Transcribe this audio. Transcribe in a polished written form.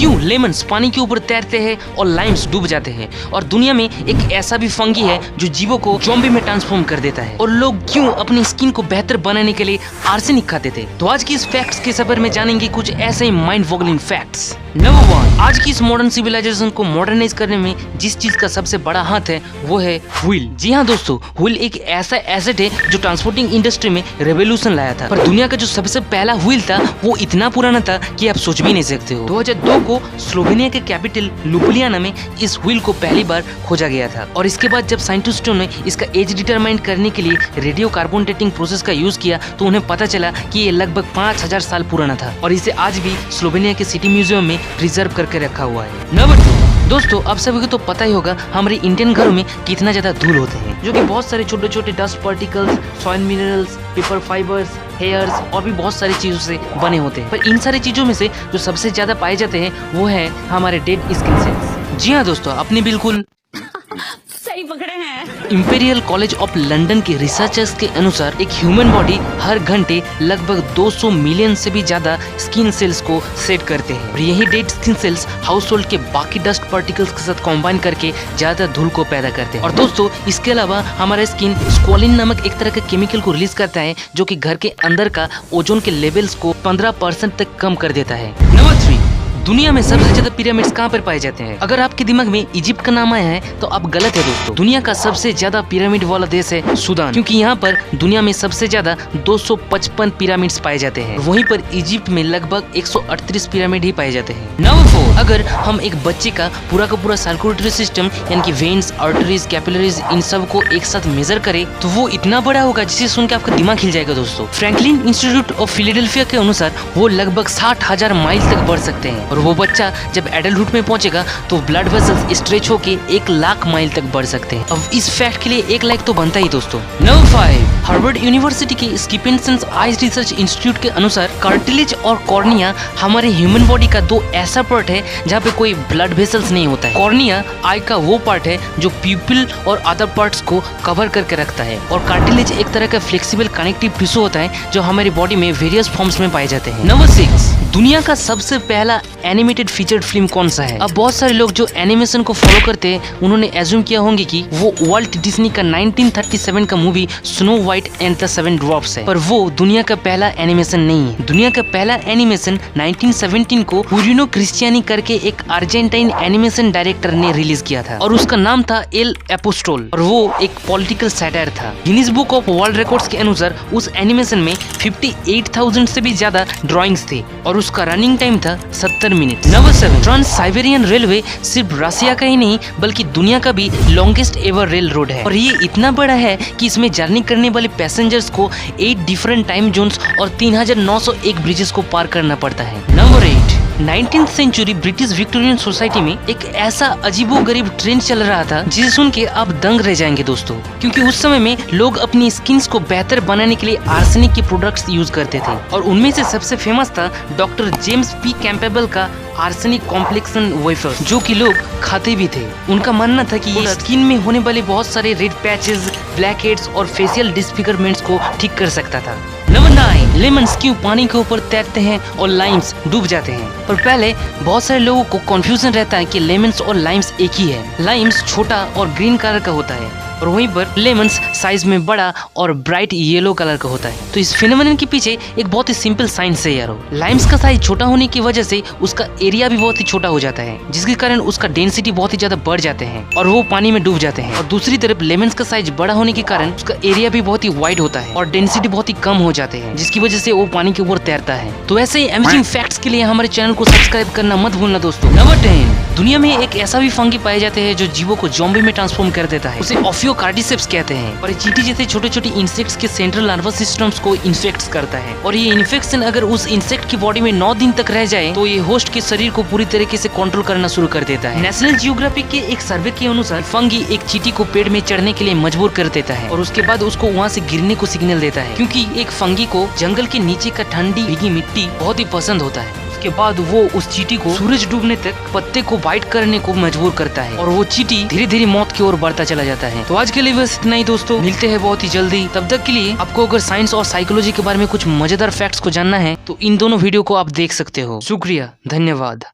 क्यों लेमन्स पानी के ऊपर तैरते हैं और लाइम्स डूब जाते हैं, और दुनिया में एक ऐसा भी फंगी है जो जीवों को ज़ॉम्बी में ट्रांसफॉर्म कर देता है, और लोग क्यों अपनी स्किन को बेहतर बनाने के लिए आर्सेनिक खाते थे। तो आज की इस फैक्ट्स के सफर में जानेंगे कुछ ऐसे ही माइंड बॉगलिंग फैक्ट्स। नंबर 1, आज की इस मॉडर्न सिविलाइजेशन को मॉडर्नाइज करने में जिस चीज का सबसे बड़ा हाथ है वो है व्हील। जी हाँ दोस्तों, व्हील एक ऐसा एसेट है जो ट्रांसपोर्टिंग इंडस्ट्री में रेवोल्यूशन लाया था। पर दुनिया का जो सबसे पहला व्हील था वो इतना पुराना था कि आप सोच भी नहीं सकते हो। 2002 को स्लोवेनिया के कैपिटल लुब्लियाना में इस व्हील को पहली बार खोजा गया था, और इसके बाद जब साइंटिस्टों ने इसका एज डिटरमाइन करने के लिए रेडियो कार्बन डेटिंग प्रोसेस का यूज किया तो उन्हें पता चला कि ये लगभग 5000 साल पुराना था, और इसे आज भी स्लोवेनिया के सिटी म्यूजियम में प्रिजर्व करके रखा हुआ है। नंबर 2, दोस्तों आप सभी को तो पता ही होगा हमारे इंडियन घरों में कितना ज्यादा धूल होते हैं, जो कि बहुत सारे छोटे छोटे dust particles, soil minerals, paper fibres, hairs और भी बहुत सारी चीजों से बने होते हैं। पर इन सारी चीजों में से जो सबसे ज्यादा पाए जाते हैं वो है हमारे डेड स्किन सेल्स। जी हाँ दोस्तों, आपने बिल्कुल सही पकड़े हैं। इंपीरियल कॉलेज ऑफ लंदन के रिसर्चर्स के अनुसार एक ह्यूमन बॉडी हर घंटे लगभग 200 मिलियन से भी ज्यादा स्किन सेल्स को सेट करते हैं, और यही dead skin cells house hold के बाकी डस्ट पार्टिकल्स के साथ कॉम्बाइन करके ज्यादा धूल को पैदा करते हैं। और दोस्तों इसके अलावा हमारा स्किन स्क्वालिन नामक एक तरह के केमिकल को रिलीज करता है जो कि घर के अंदर का ओजोन के लेवल्स को 15% तक कम कर देता है। नंबर 3, दुनिया में सबसे ज्यादा पिरामिड्स कहाँ पर पाए जाते हैं? अगर आपके दिमाग में इजिप्ट का नाम आया है तो आप गलत है दोस्तों। दुनिया का सबसे ज्यादा पिरामिड वाला देश है सूडान, क्योंकि यहाँ पर दुनिया में सबसे ज्यादा 255 पिरामिड्स पाए जाते हैं। वहीं पर इजिप्ट में लगभग 138 पिरामिड ही पाए जाते हैं। नंबर 4, अगर हम एक बच्चे का पूरा सर्कुलेटरी सिस्टम यानी कि वेन्स, आर्टरीज, कैपिलरीज इन सब को एक साथ मेजर करे तो वो इतना बड़ा होगा जिसे सुन के आपका दिमाग हिल जाएगा दोस्तों। फ्रैंकलिन इंस्टीट्यूट ऑफ फिलाडेल्फिया के अनुसार वो लगभग 60,000 माइल तक बढ़ सकते हैं, और वो बच्चा जब एडल्टहुड में पहुंचेगा तो ब्लड वेसल्स स्ट्रेच होके 1 लाख माइल तक बढ़ सकते हैं। अब इस फैक्ट के लिए 1 लाख तो बनता ही दोस्तों। नंबर 5, हार्वर्ड यूनिवर्सिटी के स्किपेंसन्स आइज रिसर्च इंस्टीट्यूट के अनुसार कार्टिलेज और कॉर्निया हमारे ह्यूमन बॉडी का 2 ऐसा पार्ट है जहाँ पे कोई ब्लड वेसल्स नहीं होता है। कॉर्निया आई का वो पार्ट है जो प्यूपिल और अदर पार्ट्स को कवर करके रखता है, और कार्टिलेज एक तरह का फ्लेक्सिबल कनेक्टिव टिश्यू होता है जो हमारी बॉडी में वेरियस फॉर्म्स में पाए जाते हैं। नंबर 6, दुनिया का सबसे पहला एनिमेटेड फीचर्ड फिल्म कौन सा है? अब बहुत सारे लोग जो एनिमेशन को फॉलो करते हैं उन्होंने एज्यूम किया होंगे कि वो वाल्ट डिज्नी का 1937 का movie snow white and the 7 drops है, पर वो दुनिया का पहला एनिमेशन नहीं है। दुनिया का पहला एनिमेशन 1917 को पुरिनो क्रिस्टियानी करके एक अर्जेंटाइन एनिमेशन डायरेक्टर ने रिलीज किया था, और उसका नाम था एल एपोस्टोल, और वो एक पॉलिटिकल सैटायर था। Guinness book of world records के अनुसार उस एनिमेशन में 58,000 से भी ज्यादा ड्राइंग्स थे, और उसका रनिंग टाइम था 70 minute. Number 7, trans Siberian railway सिर्फ रसिया का ही नहीं बल्कि दुनिया का भी लॉन्गेस्ट एवर रेल रोड है, और ये इतना बड़ा है कि इसमें जर्नी करने वाले पैसेंजर्स को 8 डिफरेंट टाइम जोन्स और 3901 ब्रिजेस को पार करना पड़ता है। Number 8, 19th century British Victorian society में एक ऐसा अजीबोगरीब ट्रेंड चल रहा था जिसे सुन के आप दंग रह जाएंगे दोस्तों, क्योंकि उस समय में लोग अपनी स्किन्स को बेहतर बनाने के लिए आर्सेनिक के प्रोडक्ट्स यूज करते थे, और उनमें से सबसे फेमस था डॉक्टर जेम्स पी कैम्पेबल का आर्सेनिक कॉम्प्लेक्सन वेफर, जो कि लोग खाते भी थे। उनका मानना था कि ये स्किन में होने वाले बहुत सारे रेड पैचेस, ब्लैक हेड्स और फेशियल डिस्फिगरमेंट्स को ठीक कर सकता था। नंबर 9, लेमन्स क्यों पानी के ऊपर तैरते हैं और लाइम्स डूब जाते हैं? पर पहले बहुत सारे लोगों को कंफ्यूजन रहता है कि लेमन्स और लाइम्स एक ही है। लाइम्स छोटा और ग्रीन कलर का होता है, और वहीं पर लेमन्स साइज में बड़ा और ब्राइट येलो कलर का होता है। तो इस फिनोमेनन के पीछे एक बहुत ही सिंपल साइंस है यारो। लाइम्स का साइज छोटा होने की वजह से उसका एरिया भी बहुत ही छोटा हो जाता है, जिसके कारण उसका डेंसिटी बहुत ही ज्यादा बढ़ जाते हैं और वो पानी में डूब जाते हैं। और दूसरी तरफ लेमन्स का साइज बड़ा होने के कारण उसका एरिया भी बहुत ही वाइड होता है और डेंसिटी बहुत ही कम हो जाते हैं, जिसकी वजह से वो पानी के ऊपर तैरता है। तो ऐसे ही अमेजिंग फैक्ट्स के लिए हमारे चैनल को सब्सक्राइब करना मत भूलना दोस्तों। नंबर 10, दुनिया में एक ऐसा भी फंगी पाए जाते हैं जो जीवों को ज़ॉम्बी में ट्रांसफॉर्म कर देता है। उसे ऑफियोकार्डिसेप्स कहते हैं, और ये चींटी जैसे छोटे छोटे इंसेक्ट्स के सेंट्रल नर्वस सिस्टम्स को इन्फेक्ट करता है, और ये इन्फेक्शन अगर उस इंसेक्ट की बॉडी में 9 दिन तक रह जाए तो ये होस्ट के शरीर को पूरी तरीके से कंट्रोल करना शुरू कर देता है। नेशनल जियोग्राफिक के एक सर्वे के अनुसार फंगी एक चींटी को पेड़ में चढ़ने के लिए मजबूर कर देता है, और उसके बाद उसको वहाँ से गिरने को सिग्नल देता है, क्योंकि एक फंगी को जंगल के नीचे का ठंडी भीगी मिट्टी बहुत ही पसंद होता है। उसके बाद वो उस चींटी को सूरज डूबने तक पत्ते को बाइट करने को मजबूर करता है, और वो चींटी धीरे धीरे मौत की ओर बढ़ता चला जाता है। तो आज के लिए बस इतना ही दोस्तों, मिलते हैं बहुत ही जल्दी। तब तक के लिए आपको अगर साइंस और साइकोलॉजी के बारे में कुछ मजेदार फैक्ट्स को जानना है तो इन दोनों वीडियो को आप देख सकते हो। शुक्रिया, धन्यवाद।